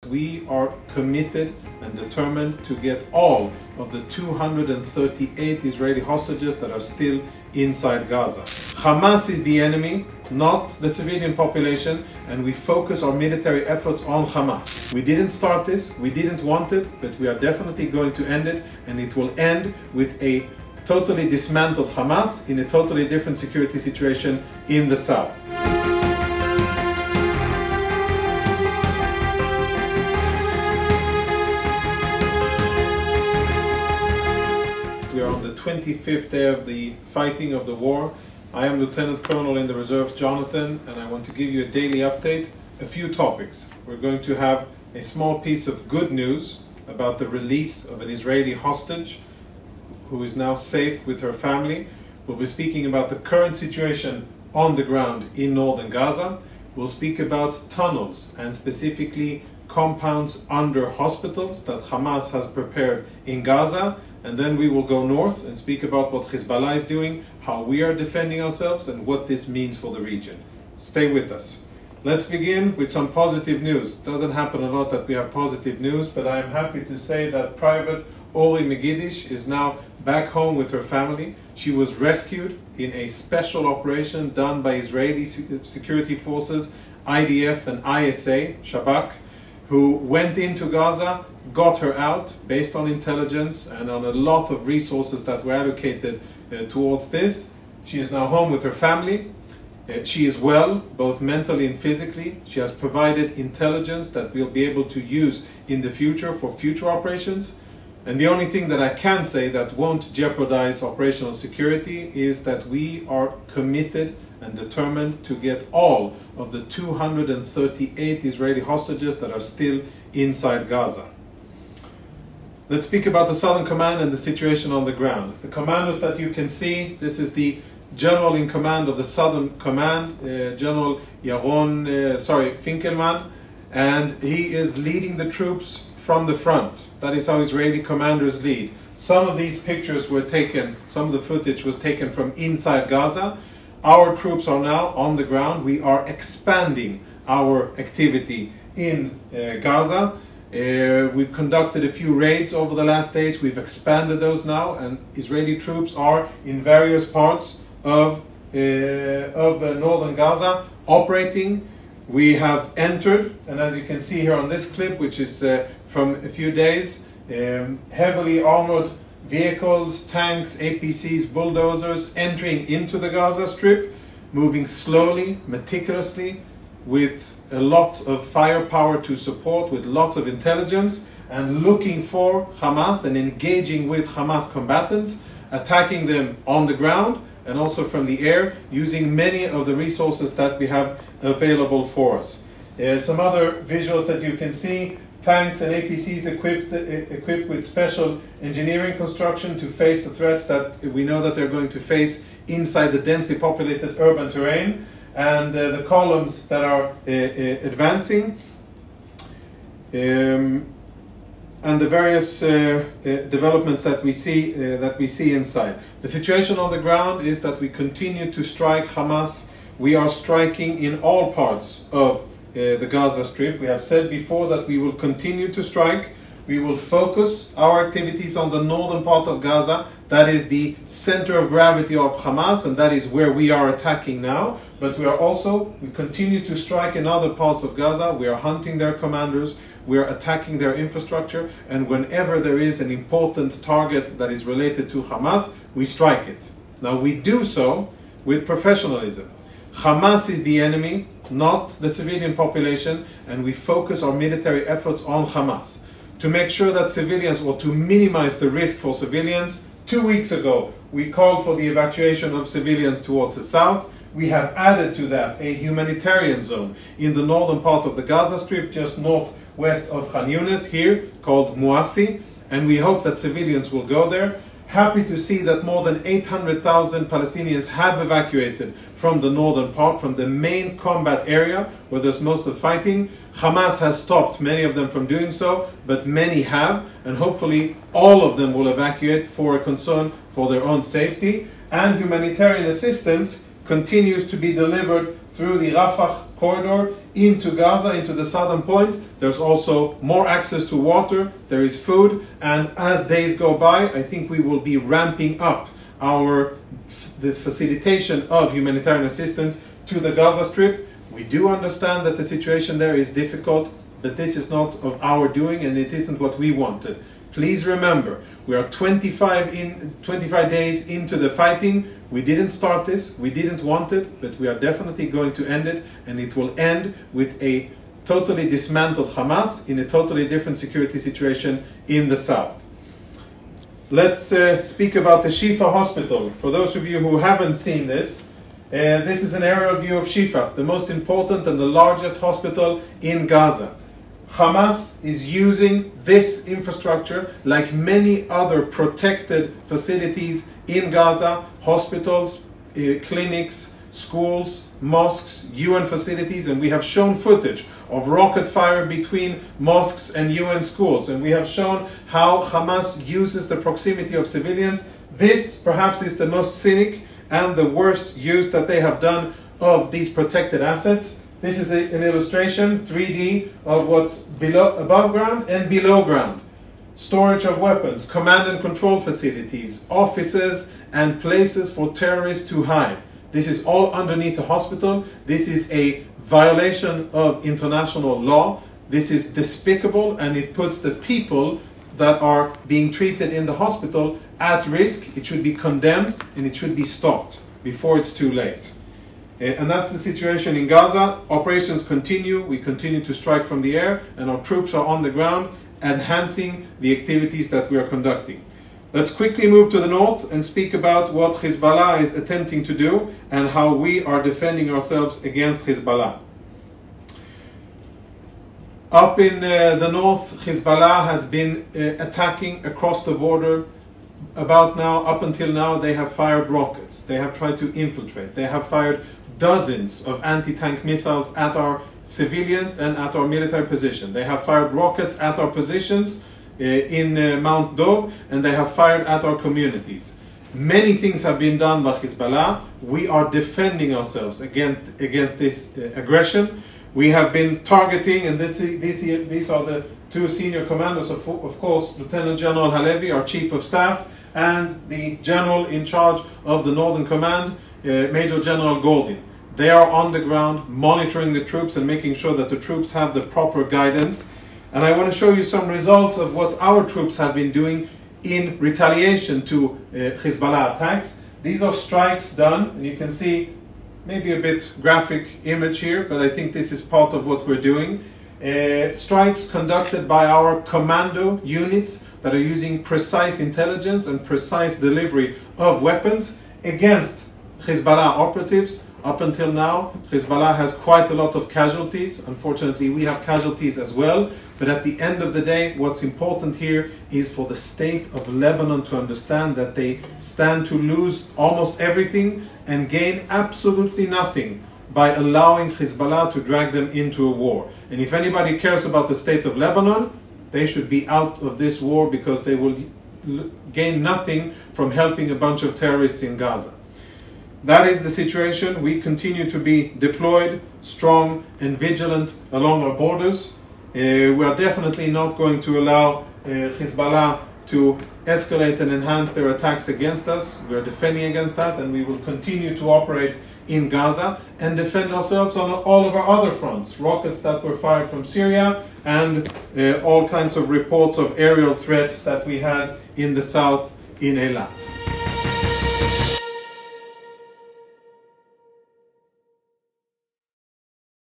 we are committed and determined to get all of the 238 Israeli hostages that are still inside Gaza. Hamas is the enemy, not the civilian population, and we focus our military efforts on Hamas. We didn't start this, we didn't want it, but we are definitely going to end it, and it will end with a totally dismantled Hamas in a totally different security situation in the south. We are on the 25th day of the fighting of the war. I am Lieutenant Colonel in the Reserves, Jonathan, and I want to give you a daily update. A few topics. We're going to have a small piece of good news about the release of an Israeli hostage who is now safe with her family. We'll be speaking about the current situation on the ground in northern Gaza. We'll speak about tunnels and specifically compounds under hospitals that Hamas has prepared in Gaza. And then we will go north and speak about what Hezbollah is doing, how we are defending ourselves, and what this means for the region. Stay with us. Let's begin with some positive news. It doesn't happen a lot that we have positive news, but I am happy to say that Private Ori Megidish is now back home with her family. She was rescued in a special operation done by Israeli security forces, IDF and ISA, Shabak, who went into Gaza, got her out based on intelligence and on a lot of resources that were allocated towards this. She is now home with her family. She is well, both mentally and physically. She has provided intelligence that we'll be able to use in the future for future operations. And the only thing that I can say that won't jeopardize operational security is that we are committed and determined to get all of the 238 Israeli hostages that are still inside Gaza. Let's speak about the Southern Command and the situation on the ground. The commanders that you can see, this is the General in command of the Southern Command, General Finkelman, and he is leading the troops from the front. That is how Israeli commanders lead. Some of these pictures were taken, some of the footage was taken from inside Gaza. Our troops are now on the ground. We are expanding our activity in Gaza. We've conducted a few raids over the last days. We've expanded those now, and Israeli troops are in various parts of northern Gaza operating. We have entered, and as you can see here on this clip, which is from a few days, heavily armored vehicles, tanks, APCs, bulldozers entering into the Gaza Strip, moving slowly, meticulously, with a lot of firepower to support, with lots of intelligence, and looking for Hamas and engaging with Hamas combatants, attacking them on the ground and also from the air, using many of the resources that we have available for us. Some other visuals that you can see: tanks and APCs equipped with special engineering construction to face the threats that we know that they're going to face inside the densely populated urban terrain, and the columns that are advancing, and the various developments that we see inside. The situation on the ground is that we continue to strike Hamas. We are striking in all parts of the Gaza Strip. We have said before that we will continue to strike. We will focus our activities on the northern part of Gaza. That is the center of gravity of Hamas, and that is where we are attacking now. But we continue to strike in other parts of Gaza. We are hunting their commanders. We are attacking their infrastructure. And whenever there is an important target that is related to Hamas, we strike it. Now, we do so with professionalism. Hamas is the enemy, not the civilian population, and we focus our military efforts on Hamas to make sure that civilians, or to minimize the risk for civilians. 2 weeks ago, we called for the evacuation of civilians towards the south. We have added to that a humanitarian zone in the northern part of the Gaza Strip, just northwest of Khan Yunis, here called Muassi, and we hope that civilians will go there. Happy to see that more than 800,000 Palestinians have evacuated from the northern part, from the main combat area where there's most of fighting. Hamas has stopped many of them from doing so, but many have, and hopefully all of them will evacuate for a concern for their own safety. And humanitarian assistance continues to be delivered through the Rafah corridor into Gaza, into the southern point. There's also more access to water, there is food, and as days go by, I think we will be ramping up the facilitation of humanitarian assistance to the Gaza Strip. We do understand that the situation there is difficult, but this is not of our doing and it isn't what we wanted. Please remember, we are 25 days into the fighting. We didn't start this, we didn't want it, but we are definitely going to end it, and it will end with a totally dismantled Hamas in a totally different security situation in the south. Let's speak about the Shifa hospital. For those of you who haven't seen this, this is an aerial view of Shifa, the most important and the largest hospital in Gaza. Hamas is using this infrastructure like many other protected facilities in Gaza, hospitals, clinics, schools, mosques, UN facilities, and we have shown footage of rocket fire between mosques and UN schools, and we have shown how Hamas uses the proximity of civilians. This perhaps is the most cynic and the worst use that they have done of these protected assets. This is an illustration, 3D, of what's above ground and below ground. Storage of weapons, command and control facilities, offices and places for terrorists to hide. This is all underneath the hospital. This is a violation of international law. This is despicable, and it puts the people that are being treated in the hospital at risk. It should be condemned and it should be stopped before it's too late. And that's the situation in Gaza. Operations continue. We continue to strike from the air, and our troops are on the ground enhancing the activities that we are conducting. Let's quickly move to the north and speak about what Hezbollah is attempting to do and how we are defending ourselves against Hezbollah. Up in the north, Hezbollah has been attacking across the border. Up until now, they have fired rockets. They have tried to infiltrate. They have fired dozens of anti-tank missiles at our civilians and at our military position. They have fired rockets at our positions in Mount Dov, and they have fired at our communities. Many things have been done by Hezbollah. We are defending ourselves against this aggression. We have been targeting, and these are the two senior commanders, of course, Lieutenant General Halevi, our Chief of Staff, and the General in charge of the Northern Command, Major General Gordon. They are on the ground monitoring the troops and making sure that the troops have the proper guidance. And I want to show you some results of what our troops have been doing in retaliation to Hezbollah attacks. These are strikes done, and you can see maybe a bit graphic image here, but I think this is part of what we're doing. Strikes conducted by our commando units that are using precise intelligence and precise delivery of weapons against Hezbollah operatives. Up until now, Hezbollah has quite a lot of casualties. Unfortunately, we have casualties as well. But at the end of the day, what's important here is for the state of Lebanon to understand that they stand to lose almost everything and gain absolutely nothing by allowing Hezbollah to drag them into a war. And if anybody cares about the state of Lebanon, they should be out of this war, because they will gain nothing from helping a bunch of terrorists in Gaza. That is the situation. We continue to be deployed, strong and vigilant along our borders. We are definitely not going to allow Hezbollah to escalate and enhance their attacks against us. We are defending against that, and we will continue to operate in Gaza and defend ourselves on all of our other fronts. Rockets that were fired from Syria, and all kinds of reports of aerial threats that we had in the south in Eilat.